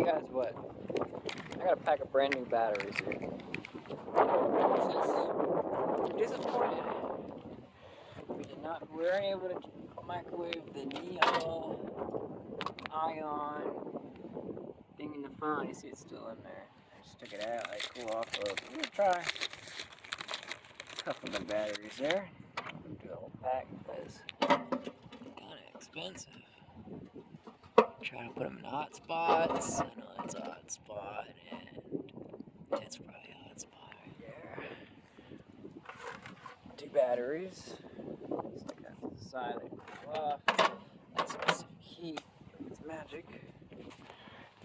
guys what? I got a pack of brand new batteries here. Disappointed. We weren't able to microwave the Neo ion thing in the phone. You see it's still in there. I just took it out, like cool off of. I'm gonna try a couple of the batteries there. Do a whole pack because it's kind of expensive. Try to put them in hot spots. I know that's a hot spot, and that's probably a hot spot right there. 2 batteries. Stick that to the side, they go off. That specific heat, it's magic.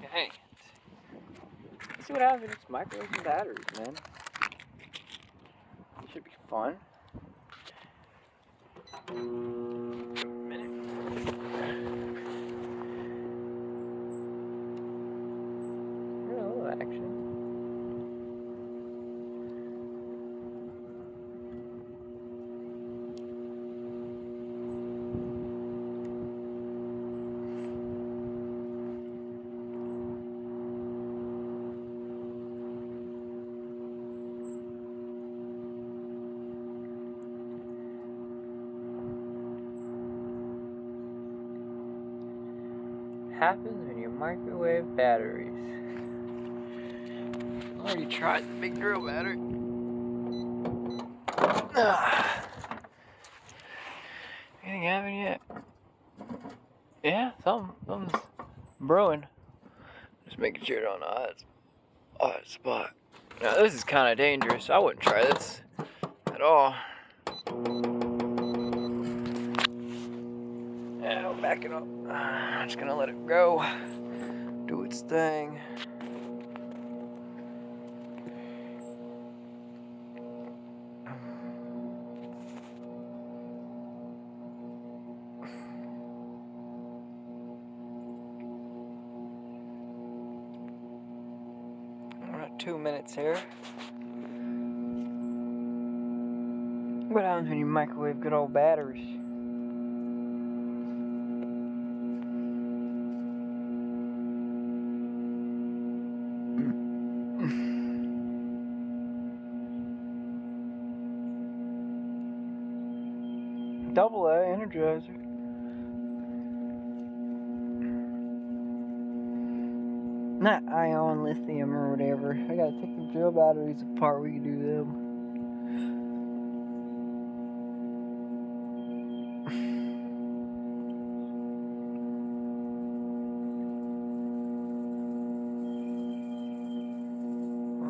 Okay. Let's see what happens if you just microwave some batteries, man. It should be fun. Happens when you microwave batteries. I already tried the big drill battery. Anything happened yet? Yeah, something's brewing. Just making sure it's on the hot spot. Now this is kind of dangerous. I wouldn't try this at all. Yeah, I'm backing up. I'm just gonna let it go. Do its thing. We're at 2 minutes here. What happens when you microwave good old batteries? Double A Energizer. Not ion lithium or whatever. I gotta take the drill batteries apart. We can do them.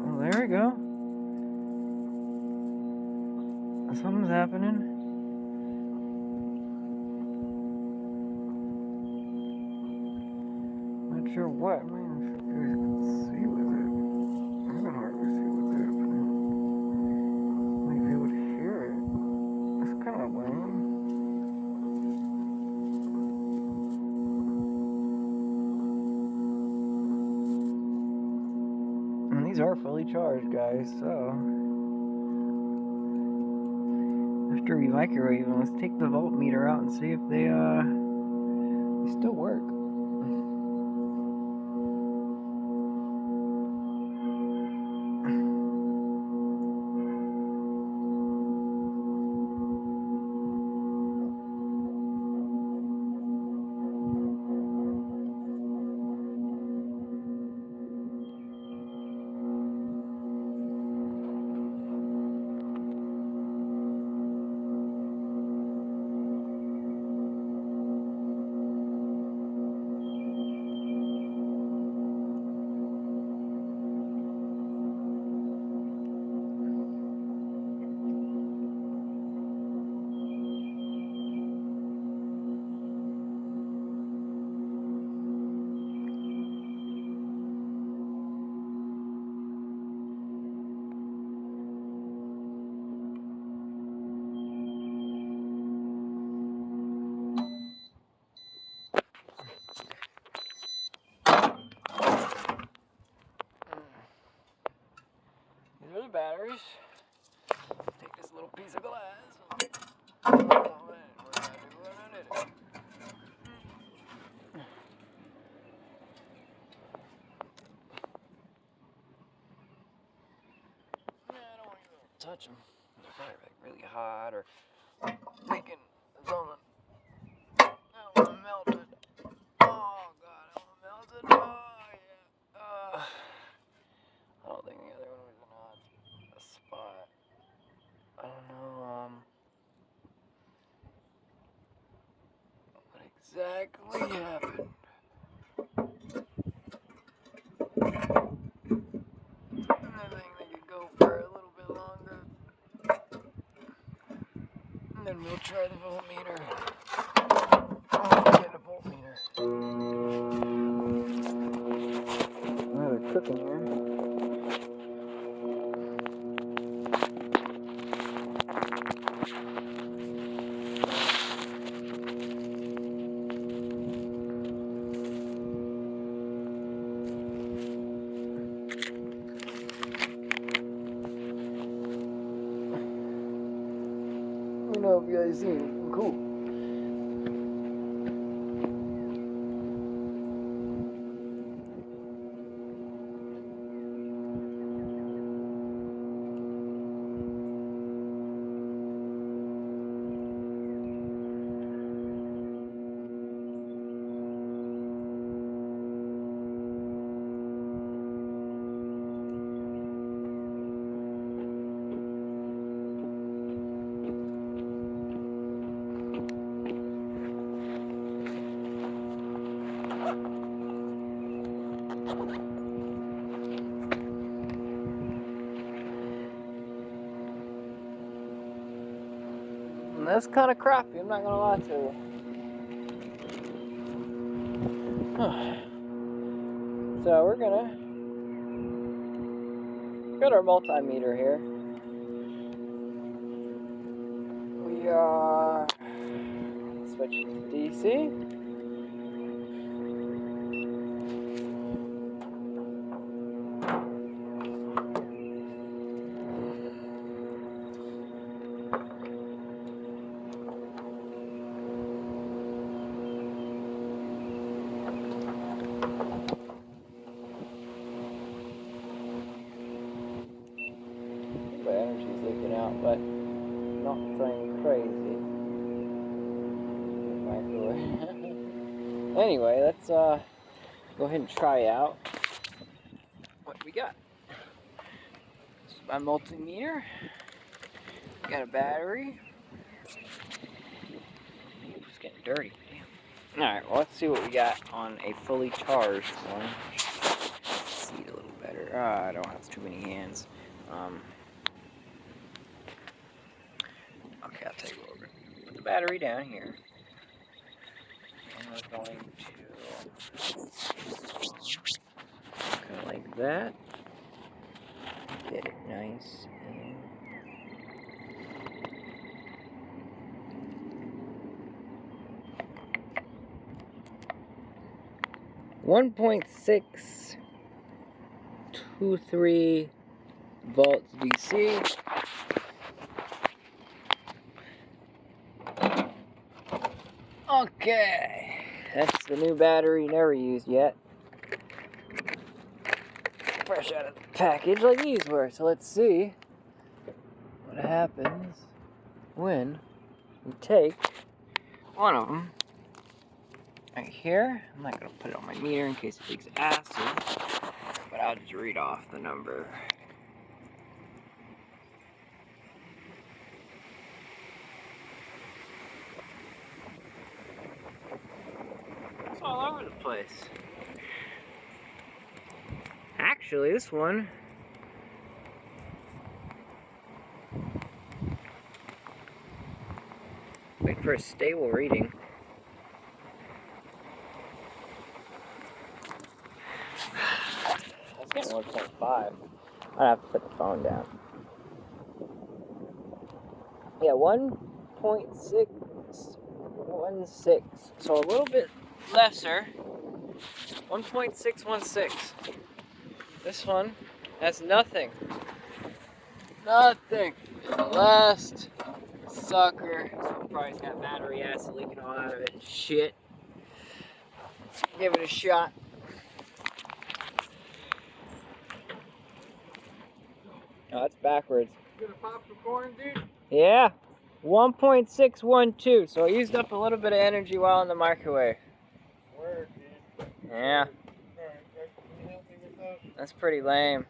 Well, there we go. Something's happening. Not sure what. Man, if you guys can see with it. I can hardly see what's happening. Might be able to hear it. It's kind of lame. And these are fully charged, guys, so after we microwave them, let's take the voltmeter out and see if they still work. These are the batteries. Take this little piece of glass. touch them. They're probably like really hot or making something. I want melted. Oh god, I want melted. Oh yeah. I don't think the other one was a spot. I don't know what exactly happened. I think they could go for a little bit longer. And then we'll try the voltmeter. Oh, get a voltmeter. Well, they're cooking here. Let me know if you guys see anything cool. And that's kind of crappy, I'm not gonna lie to you. So we're gonna got our multimeter here. We are switching to DC. The energy's leaking out, but nothing crazy. Microwave. Anyway, let's go ahead and try out what we got. This is my multimeter. Got a battery. It's getting dirty. Alright, well, let's see what we got on a fully charged one. See it a little better. I don't have too many hands. Okay, I'll tell you what, we're going to put the battery down here. And we're going to kind of like that. Get it nice and 1.623 volts DC. Okay, that's the new battery, never used yet. Fresh out of the package like these were. So let's see what happens when we take one of them right here. I'm not going to put it on my meter in case it takes acid, but I'll just read off the number. It's all over the place. Actually, this one wait for a stable reading. That's getting 1.5. I'd have to put the phone down. Yeah, 1.616. So a little bit lesser. 1.616. This one has nothing. Nothing. The last sucker. This one probably's got battery acid leaking all out of it. Shit. Give it a shot. Oh, it's backwards. You gonna pop some corn, dude? Yeah. 1.612, so I used up a little bit of energy while in the microwave. Word, dude. Yeah. Alright, can you help me with those? That's pretty lame.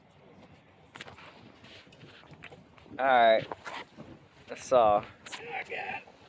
Alright. That's all. I got it.